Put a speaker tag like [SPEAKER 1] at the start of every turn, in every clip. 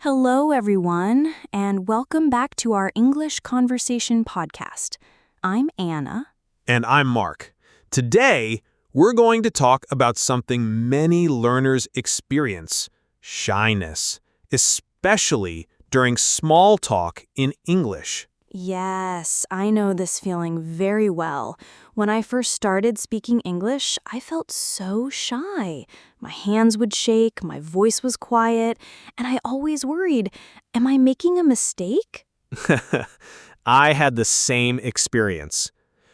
[SPEAKER 1] Hello, everyone, and welcome back to our English Conversation podcast. I'm Anna.
[SPEAKER 2] And I'm Mark. Today, we're going to talk about something many learners experience, shyness, especially during small talk in English.
[SPEAKER 1] Yes, I know this feeling very well. When I first started speaking English, I felt so shy. My hands would shake, my voice was quiet, and I always worried, am I making a mistake?
[SPEAKER 2] I had the same experience.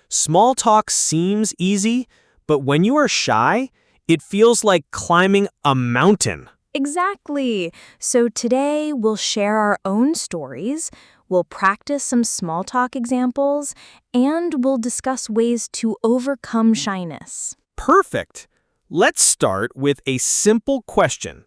[SPEAKER 2] Small talk seems easy, but when you are shy, it feels like climbing a mountain.
[SPEAKER 1] Exactly. So today we'll share our own stories, we'll practice some small talk examples, and we'll discuss ways to overcome shyness.
[SPEAKER 2] Perfect. Let's start with a simple question.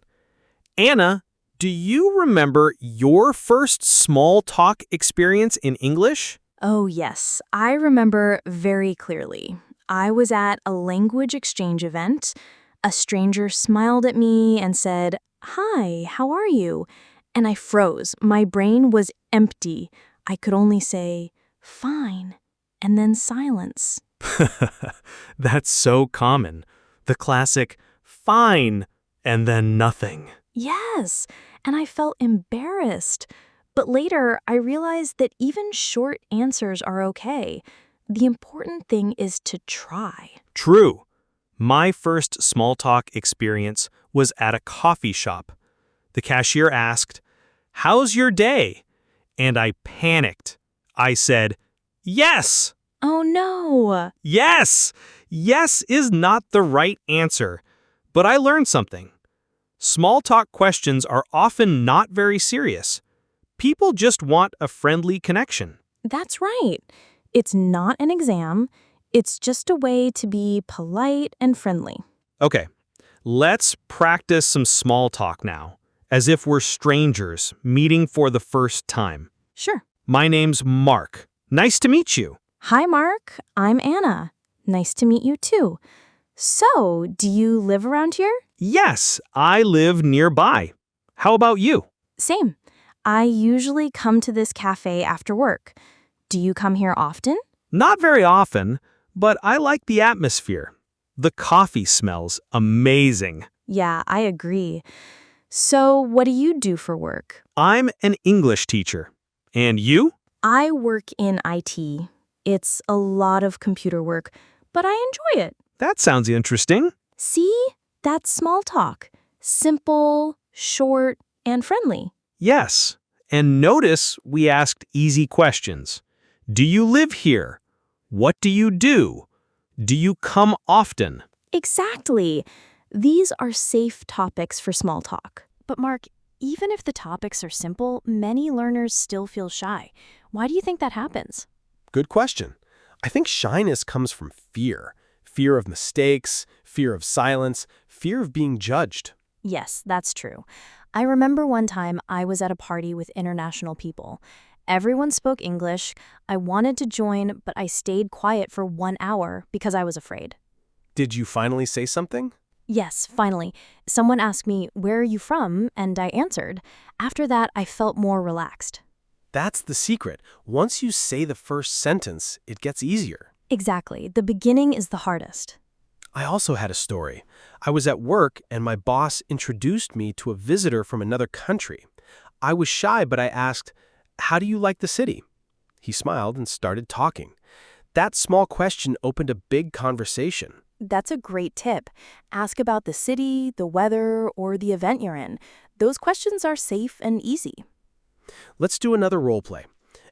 [SPEAKER 2] Anna, do you remember your first small talk experience in English?
[SPEAKER 1] Oh yes, I remember very clearly. I was at a language exchange event. A stranger smiled at me and said, "Hi, how are you?" And I froze. My brain was empty. I could only say, "Fine," and then silence.
[SPEAKER 2] That's so common. The classic, fine, and then nothing.
[SPEAKER 1] Yes, and I felt embarrassed. But later, I realized that even short answers are okay. The important thing is to try.
[SPEAKER 2] True. My first small talk experience was at a coffee shop. The cashier asked, "How's your day?" And I panicked. I said, "Yes!"
[SPEAKER 1] Oh no!
[SPEAKER 2] Yes! Yes is not the right answer. But I learned something. Small talk questions are often not very serious. People just want a friendly connection.
[SPEAKER 1] That's right. It's not an exam. It's just a way to be polite and friendly.
[SPEAKER 2] Okay, let's practice some small talk now, as if we're strangers meeting for the first time.
[SPEAKER 1] Sure.
[SPEAKER 2] My name's Mark. Nice to meet you.
[SPEAKER 1] Hi, Mark. I'm Anna. Nice to meet you too. So, do you live around here?
[SPEAKER 2] Yes, I live nearby. How about you?
[SPEAKER 1] Same. I usually come to this cafe after work. Do you come here often?
[SPEAKER 2] Not very often, but I like the atmosphere. The coffee smells amazing.
[SPEAKER 1] Yeah, I agree. So, what do you do for work?
[SPEAKER 2] I'm an English teacher. And you?
[SPEAKER 1] I work in IT. It's a lot of computer work, but I enjoy it.
[SPEAKER 2] That sounds interesting.
[SPEAKER 1] See? That's small talk. Simple, short, and friendly.
[SPEAKER 2] Yes. And notice we asked easy questions. Do you live here? What do you do? Do you come often?
[SPEAKER 1] Exactly. These are safe topics for small talk. But Mark, even if the topics are simple, many learners still feel shy. Why do you think that happens?
[SPEAKER 3] Good question. I think shyness comes from fear. Fear of mistakes, fear of silence, fear of being judged.
[SPEAKER 1] Yes, that's true. I remember one time I was at a party with international people. Everyone spoke English. I wanted to join, but I stayed quiet for 1 hour because I was afraid.
[SPEAKER 3] Did you finally say something?
[SPEAKER 1] Yes, finally. Someone asked me, "Where are you from?" and I answered. After that, I felt more relaxed.
[SPEAKER 3] That's the secret. Once you say the first sentence, it gets easier.
[SPEAKER 1] Exactly. The beginning is the hardest.
[SPEAKER 3] I also had a story. I was at work and my boss introduced me to a visitor from another country. I was shy, but I asked, "How do you like the city?" He smiled and started talking. That small question opened a big conversation.
[SPEAKER 1] That's a great tip. Ask about the city, the weather, or the event you're in. Those questions are safe and easy.
[SPEAKER 3] Let's do another role play.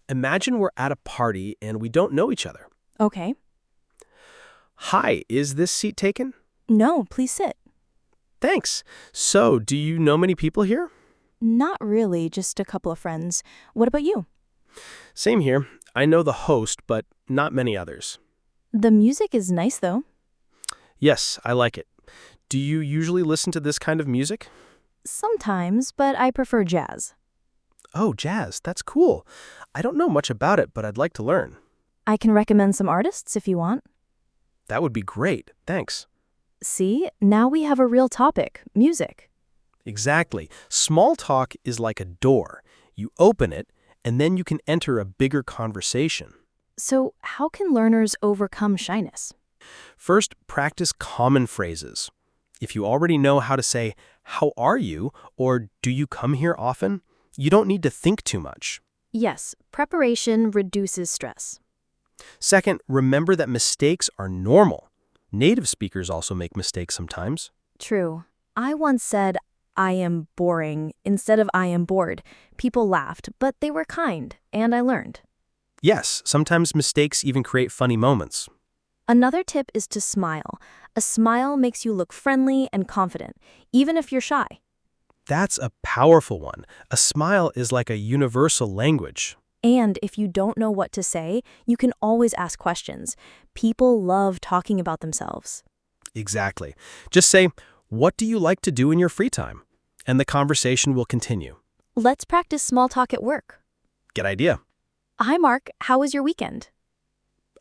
[SPEAKER 3] Imagine we're at a party and we don't know each other.
[SPEAKER 1] Okay.
[SPEAKER 3] Hi, is this seat taken?
[SPEAKER 1] No, please sit.
[SPEAKER 3] Thanks. So, do you know many people here?
[SPEAKER 1] Not really, just a couple of friends. What about you?
[SPEAKER 3] Same here. I know the host, but not many others.
[SPEAKER 1] The music is nice, though.
[SPEAKER 3] Yes, I like it. Do you usually listen to this kind of music?
[SPEAKER 1] Sometimes, but I prefer jazz.
[SPEAKER 3] Oh, jazz. That's cool. I don't know much about it, but I'd like to learn.
[SPEAKER 1] I can recommend some artists if you want.
[SPEAKER 3] That would be great. Thanks.
[SPEAKER 1] See, now we have a real topic, music.
[SPEAKER 3] Exactly. Small talk is like a door. You open it, and then you can enter a bigger conversation.
[SPEAKER 1] So, how can learners overcome shyness?
[SPEAKER 3] First, practice common phrases. If you already know how to say, "How are you?" or "Do you come here often?" you don't need to think too much.
[SPEAKER 1] Yes, preparation reduces stress.
[SPEAKER 3] Second, remember that mistakes are normal. Native speakers also make mistakes sometimes.
[SPEAKER 1] True. I once said, I am boring, instead of I am bored. People laughed, but they were kind, and I learned.
[SPEAKER 3] Yes, sometimes mistakes even create funny moments.
[SPEAKER 1] Another tip is to smile. A smile makes you look friendly and confident, even if you're shy.
[SPEAKER 3] That's a powerful one. A smile is like a universal language.
[SPEAKER 1] And if you don't know what to say, you can always ask questions. People love talking about themselves.
[SPEAKER 3] Exactly. Just say, "What do you like to do in your free time?" And the conversation will continue.
[SPEAKER 1] Let's practice small talk at work.
[SPEAKER 3] Good idea.
[SPEAKER 1] Hi, Mark. How was your weekend?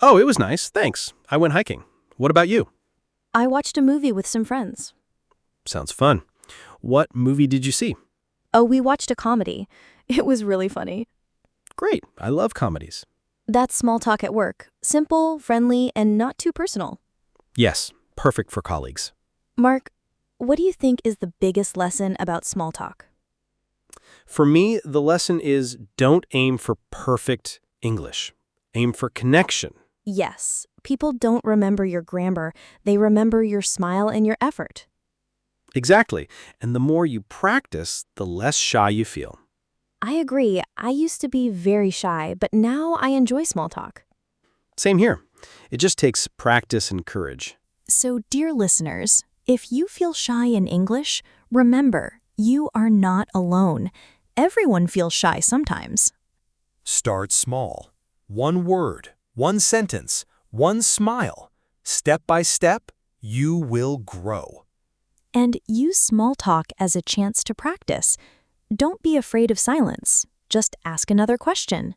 [SPEAKER 3] Oh, it was nice, thanks. I went hiking. What about you?
[SPEAKER 1] I watched a movie with some friends.
[SPEAKER 3] Sounds fun. What movie did you see?
[SPEAKER 1] Oh, we watched a comedy. It was really funny.
[SPEAKER 3] Great, I love comedies.
[SPEAKER 1] That's small talk at work. Simple, friendly, and not too personal.
[SPEAKER 3] Yes, perfect for colleagues.
[SPEAKER 1] Mark, what do you think is the biggest lesson about small talk?
[SPEAKER 3] For me, the lesson is don't aim for perfect English. Aim for connection.
[SPEAKER 1] Yes, people don't remember your grammar. They remember your smile and your effort.
[SPEAKER 3] Exactly. And the more you practice, the less shy you feel.
[SPEAKER 1] I agree. I used to be very shy, but now I enjoy small talk.
[SPEAKER 3] Same here. It just takes practice and courage.
[SPEAKER 1] So, dear listeners, if you feel shy in English, remember, you are not alone. Everyone feels shy sometimes.
[SPEAKER 2] Start small. One word, one sentence, one smile. Step by step, you will grow.
[SPEAKER 1] And use small talk as a chance to practice. Don't be afraid of silence. Just ask another question.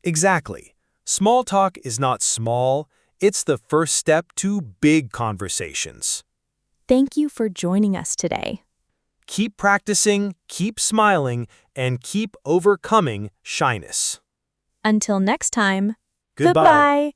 [SPEAKER 2] Exactly. Small talk is not small. It's the first step to big conversations.
[SPEAKER 1] Thank you for joining us today.
[SPEAKER 2] Keep practicing, keep smiling, and keep overcoming shyness.
[SPEAKER 1] Until next time,
[SPEAKER 2] Goodbye.
[SPEAKER 1] goodbye.